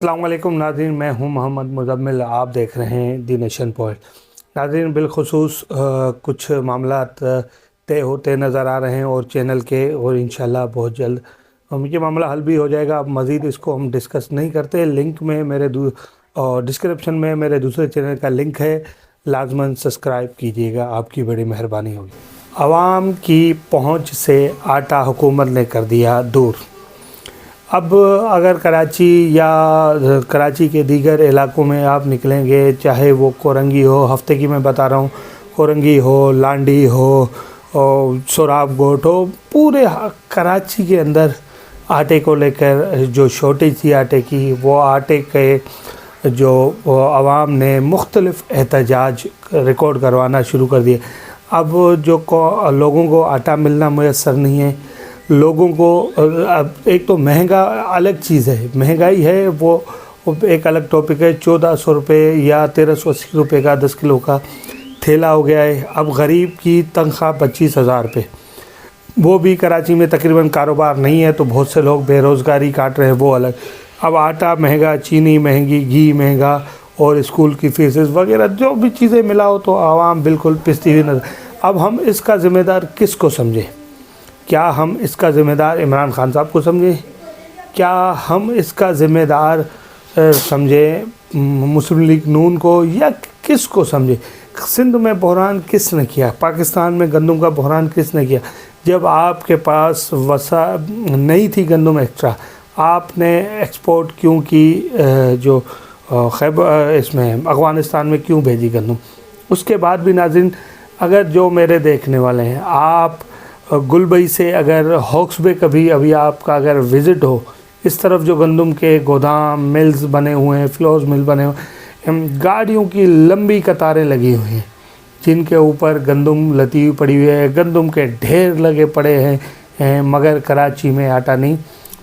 अस्सलाम वालेकुम नाज़रीन, मैं हूं मोहम्मद मुज़म्मिल। आप देख रहे हैं दी नेशन पॉइंट। नाज़रीन, बिलखुसूस कुछ मामलात तय होते नज़र आ रहे हैं और चैनल के, और इंशाल्लाह बहुत जल्द ये मामला हल भी हो जाएगा। अब मज़ीद इसको हम डिस्कस नहीं करते। लिंक में मेरे डिस्क्रिप्शन में मेरे दूसरे चैनल का लिंक है, लाजमन सब्सक्राइब कीजिएगा, आपकी बड़ी मेहरबानी होगी। आवाम की पहुंच से आटा हुकूमत ने कर दिया दूर। अब अगर कराची या कराची के दीगर इलाकों में आप निकलेंगे, चाहे वो कोरंगी हो, हफ्ते की मैं बता रहा हूँ, कोरंगी हो, लांडी हो और सोराब गोट हो, पूरे कराची के अंदर आटे को लेकर जो शॉर्टेज थी आटे की, वो आटे के जो आवाम ने मुख्तलिफ़ एहतजाज रिकॉर्ड करवाना शुरू कर दिए। अब लोगों को आटा मिलना मुयस्सर नहीं है। लोगों को अब एक तो महंगा अलग चीज़ है, महंगाई है वो एक अलग टॉपिक है। 1400 रुपये या 1380 रुपये का 10 किलो का थैला हो गया है। अब गरीब की तनख्वाह 25,000 रुपये, वो भी कराची में तकरीबन कारोबार नहीं है, तो बहुत से लोग बेरोज़गारी काट रहे हैं, वो अलग। अब आटा महंगा, चीनी महंगी, घी महंगा और स्कूल की फीसेस वगैरह जो भी चीज़ें मिलाओ तो आवाम बिल्कुल पिसती हुई नजर। अब हम इसका ज़िम्मेदार किस को समझें? क्या हम इसका ज़िम्मेदार इमरान खान साहब को समझें? क्या हम इसका ज़िम्मेदार समझें मुस्लिम लीग नून को, या किस को समझें? सिंध में बहरान किसने किया? पाकिस्तान में गंदम का बहरान किसने किया? जब आपके पास वसा नहीं थी गंदम एक्स्ट्रा, आपने एक्सपोर्ट क्यों की? जो खैबर इसमें अफ़गानिस्तान में क्यों भेजी गंदम? उसके बाद भी नाज़रीन, अगर जो मेरे देखने वाले हैं, आप गुलबई से अगर हॉक्स बे कभी अभी आपका अगर विज़िट हो, इस तरफ जो गंदम के गोदाम मिल्स बने हुए हैं, फ्लोर्स मिल बने हुए हैं, गाड़ियों की लंबी कतारें लगी हुई हैं जिनके ऊपर गंदम लती हुई पड़ी हुई है, गंदम के ढेर लगे पड़े हैं, मगर कराची में आटा नहीं,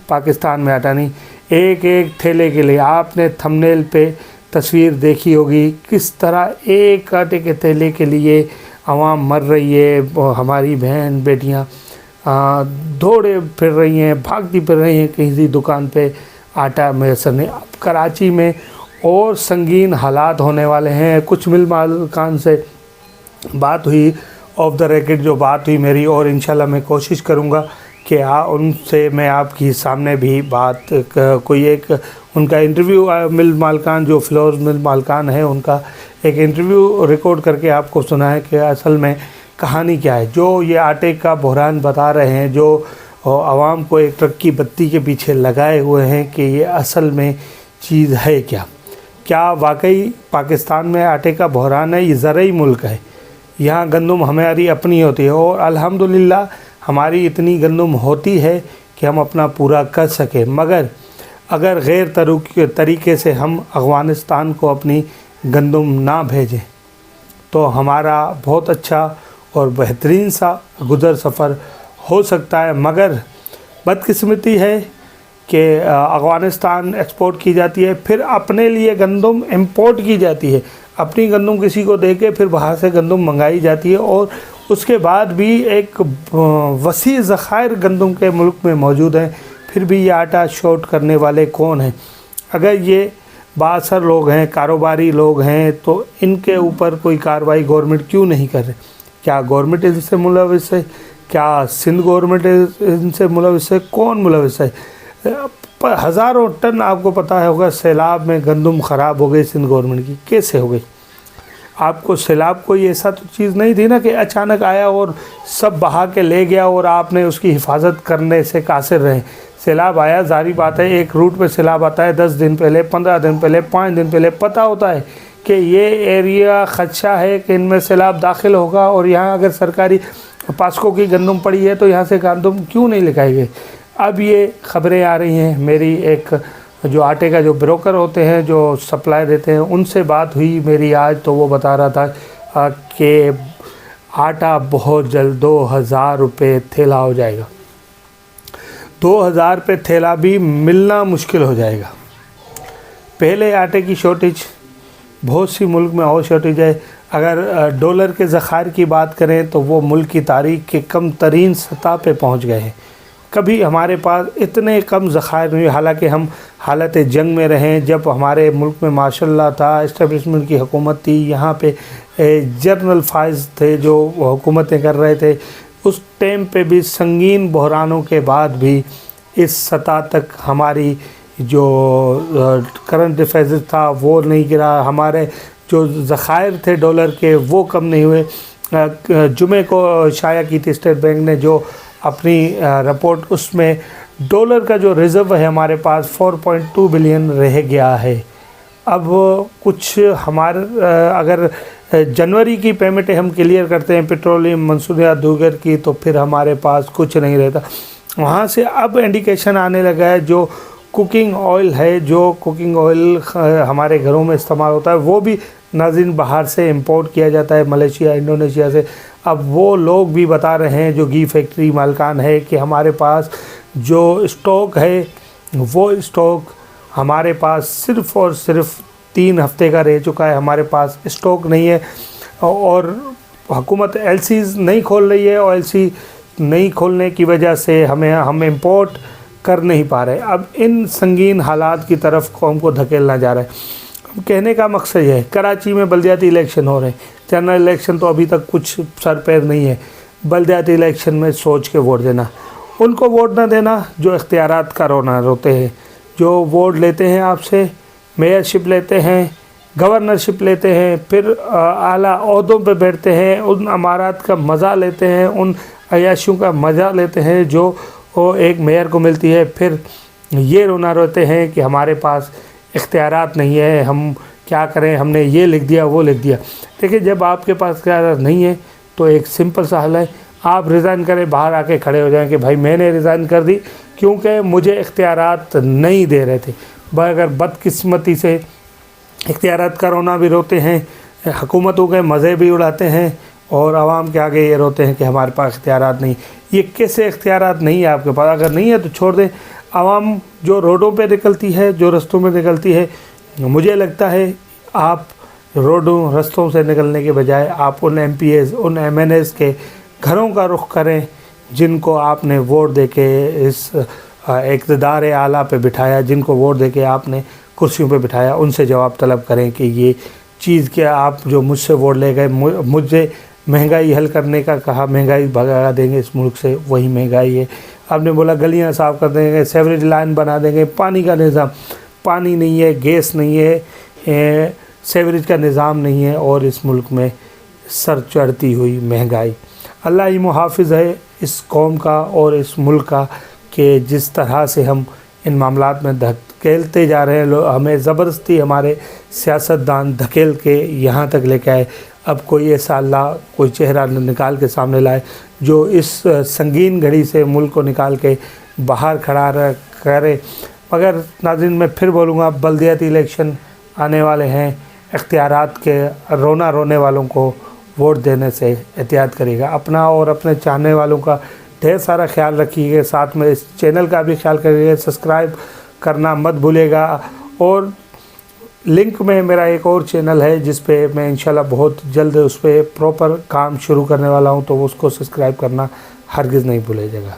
पाकिस्तान में आटा नहीं। एक एक थैले के लिए आपने थंबनेल पे तस्वीर देखी होगी, किस तरह एक आटे के थैले के लिए आवाम मर रही है। हमारी बहन बेटियां दौड़े फिर रही हैं, भागती फिर रही हैं, किसी दुकान पे आटा मैसर नहीं। अब कराची में और संगीन हालात होने वाले हैं। कुछ मिल मालिकान से बात हुई, ऑफ द रेकॉर्ड जो बात हुई मेरी, और इंशाल्लाह मैं कोशिश करूँगा कि उनसे मैं आपकी सामने भी बात कोई एक उनका इंटरव्यू, मिल मालकान जो फ्लोर मिल मालकान है, उनका एक इंटरव्यू रिकॉर्ड करके आपको सुना है कि असल में कहानी क्या है। जो ये आटे का बहरान बता रहे हैं, जो आवाम को एक ट्रक की बत्ती के पीछे लगाए हुए हैं, कि ये असल में चीज़ है क्या? क्या वाकई पाकिस्तान में आटे का बहरान है? ये ज़रई मुल्क है, यहाँ गंदम हमारी अपनी होती है, और अल्हम्दुलिल्लाह हमारी इतनी गंदम होती है कि हम अपना पूरा कर सकें। मगर अगर गैर तरीके से हम अफ़गानिस्तान को अपनी गंदम ना भेजें तो हमारा बहुत अच्छा और बेहतरीन सा गुज़र सफ़र हो सकता है। मगर बदकिस्मती है कि अफ़गानिस्तान एक्सपोर्ट की जाती है, फिर अपने लिए गंदम इंपोर्ट की जाती है, अपनी गंदम किसी को दे के फिर बाहर से गंदम मंगाई जाती है, और उसके बाद भी एक वसी ज़खायर गंदम के मुल्क में मौजूद हैं, फिर भी ये आटा शॉर्ट करने वाले कौन हैं? अगर ये बासर लोग हैं, कारोबारी लोग हैं, तो इनके ऊपर कोई कार्रवाई गवर्नमेंट क्यों नहीं कर रही? क्या गवर्नमेंट इनसे मुलविस है? क्या सिंध गवर्नमेंट इनसे मुलविस है? कौन मुलविस है? हज़ारों टन आपको पता होगा सैलाब में गंदम ख़राब हो गई सिंध गवर्नमेंट की। कैसे हो गई? आपको सैलाब कोई ऐसा तो चीज़ नहीं थी ना कि अचानक आया और सब बहा के ले गया और आपने उसकी हिफाजत करने से कासिर रहे। सैलाब आया, जारी बात है, एक रूट पे सैलाब आता है, 10 दिन पहले, 15 दिन पहले, 5 दिन पहले पता होता है कि ये एरिया खदशा है कि इनमें सैलाब दाखिल होगा, और यहाँ अगर सरकारी पास्को की गंदम पड़ी है तो यहाँ से गंदम क्यों नहीं लिखाई गई? अब ये ख़बरें आ रही हैं। मेरी एक जो आटे का जो ब्रोकर होते हैं, जो सप्लाई देते हैं, उनसे बात हुई मेरी आज, तो वो बता रहा था कि आटा बहुत जल्द 2000 रुपये थैला हो जाएगा। 2000 रुपये थैला भी मिलना मुश्किल हो जाएगा। पहले आटे की शॉर्टेज, बहुत सी मुल्क में और शॉर्टेज है। अगर डॉलर के ज़खायर की बात करें तो वो मुल्क की तारीख़ के कम तरीन सतह पे पहुँच गए हैं। کبھی ہمارے پاس اتنے کم ذخائر نہیں، حالانکہ ہم حالت جنگ میں رہیں، جب ہمارے ملک میں ماشاءاللہ تھا، اسٹیبلشمنٹ کی حکومت تھی، یہاں پہ جنرل فائز تھے جو حکومتیں کر رہے تھے، اس ٹائم پہ بھی سنگین بحرانوں کے بعد بھی اس سطح تک ہماری جو کرنٹ ڈیفیسٹ تھا وہ نہیں گرا، ہمارے جو ذخائر تھے ڈالر کے وہ کم نہیں ہوئے۔ جمعے کو شائع کی تھی اسٹیٹ بینک نے جو اپنی رپورٹ، اس میں ڈالر کا جو ریزرو ہے ہمارے پاس 4.2 بلین رہ گیا ہے۔ اب کچھ ہمارے اگر جنوری کی پیمنٹیں ہم کلیئر کرتے ہیں پٹرولیم منصوبات دیگر کی، تو پھر ہمارے پاس کچھ نہیں رہتا۔ وہاں سے اب انڈیکیشن آنے لگا ہے، جو کوکنگ آئل ہے، جو کوکنگ آئل ہمارے گھروں میں استعمال ہوتا ہے، وہ بھی ناظرین باہر سے امپورٹ کیا جاتا ہے، ملیشیا انڈونیشیا سے۔ اب وہ لوگ بھی بتا رہے ہیں جو گھی فیکٹری مالکان ہے کہ ہمارے پاس جو اسٹاک ہے وہ اسٹاک ہمارے پاس صرف اور صرف 3 ہفتے کا رہ چکا ہے، ہمارے پاس اسٹاک نہیں ہے، اور حکومت ایل سیز نہیں کھول رہی ہے، اور ایل سی نہیں کھولنے کی وجہ سے ہم امپورٹ کر نہیں پا رہے۔ اب ان سنگین حالات کی طرف قوم کو دھکیلنا جا رہا ہے۔ کہنے کا مقصد یہ ہے، کراچی میں بلدیاتی الیکشن ہو رہے ہیں، جنرل الیکشن تو ابھی تک کچھ سر پیر نہیں ہے، بلدیاتی الیکشن میں سوچ کے ووٹ دینا، ان کو ووٹ نہ دینا جو اختیارات کا رونا روتے ہیں، جو ووٹ لیتے ہیں آپ سے، میئرشپ لیتے ہیں، گورنرشپ لیتے ہیں، پھر اعلیٰ عہدوں پہ بیٹھتے ہیں، ان امارات کا مزہ لیتے ہیں، ان عیاشیوں کا مزہ لیتے ہیں جو ایک میئر کو ملتی ہے، پھر یہ رونا روتے ہیں کہ ہمارے پاس اختیارات نہیں ہے، ہم کیا کریں، ہم نے یہ لکھ دیا وہ لکھ دیا۔ دیکھیں، جب آپ کے پاس اختیارات نہیں ہے تو ایک سمپل سا حل ہے، آپ ریزائن کریں، باہر آ کے کھڑے ہو جائیں کہ بھائی میں نے ریزائن کر دی کیونکہ مجھے اختیارات نہیں دے رہے تھے۔ اگر بدقسمتی سے اختیارات کا رونا بھی روتے ہیں، حکومتوں کے مزے بھی اڑاتے ہیں، اور عوام کے آگے یہ روتے ہیں کہ ہمارے پاس اختیارات نہیں۔ یہ کیسے اختیارات نہیں ہے آپ کے پاس؟ اگر نہیں ہے تو چھوڑ دیں۔ عوام جو روڈوں پہ نکلتی ہے، جو رستوں میں نکلتی ہے، مجھے لگتا ہے آپ روڈوں رستوں سے نکلنے کے بجائے آپ ان ایم پی ایز، ان ایم این ایز کے گھروں کا رخ کریں جن کو آپ نے ووٹ دے کے اس اقتدار اعلیٰ پہ بٹھایا، جن کو ووٹ دے کے آپ نے کرسیوں پہ بٹھایا، ان سے جواب طلب کریں کہ یہ چیز کیا آپ جو مجھ سے ووٹ لے گئے، مجھے مہنگائی حل کرنے کا کہا، مہنگائی بھگا دیں گے اس ملک سے، وہی مہنگائی ہے۔ آپ نے بولا گلیاں صاف کر دیں گے، سیوریج لائن بنا دیں گے، پانی کا نظام، پانی نہیں ہے، گیس نہیں ہے، سیوریج کا نظام نہیں ہے، اور اس ملک میں سر چڑھتی ہوئی مہنگائی۔ اللہ ہی محافظ ہے اس قوم کا اور اس ملک کا کہ جس طرح سے ہم ان معاملات میں دھکیلتے جا رہے ہیں، ہمیں زبردستی ہمارے سیاستدان دھکیل کے یہاں تک لے کے آئے۔ اب کوئی ایسا اللہ کوئی چہرہ نکال کے سامنے لائے جو اس سنگین گھڑی سے ملک کو نکال کے باہر کھڑا کرے۔ مگر ناظرین، میں پھر بولوں گا، بلدیاتی الیکشن آنے والے ہیں، اختیارات کے رونے والوں کو ووٹ دینے سے احتیاط کریے گا۔ اپنا اور اپنے چاہنے والوں کا ڈھیر سارا خیال رکھیے گا، ساتھ میں اس چینل کا بھی خیال کریے گا، سبسکرائب کرنا مت بھولے گا۔ اور لنک میں میرا ایک اور چینل ہے جس پہ میں انشاءاللہ بہت جلد اس پہ پراپر کام شروع کرنے والا ہوں، تو اس کو سبسکرائب کرنا ہرگز نہیں بھولے گا۔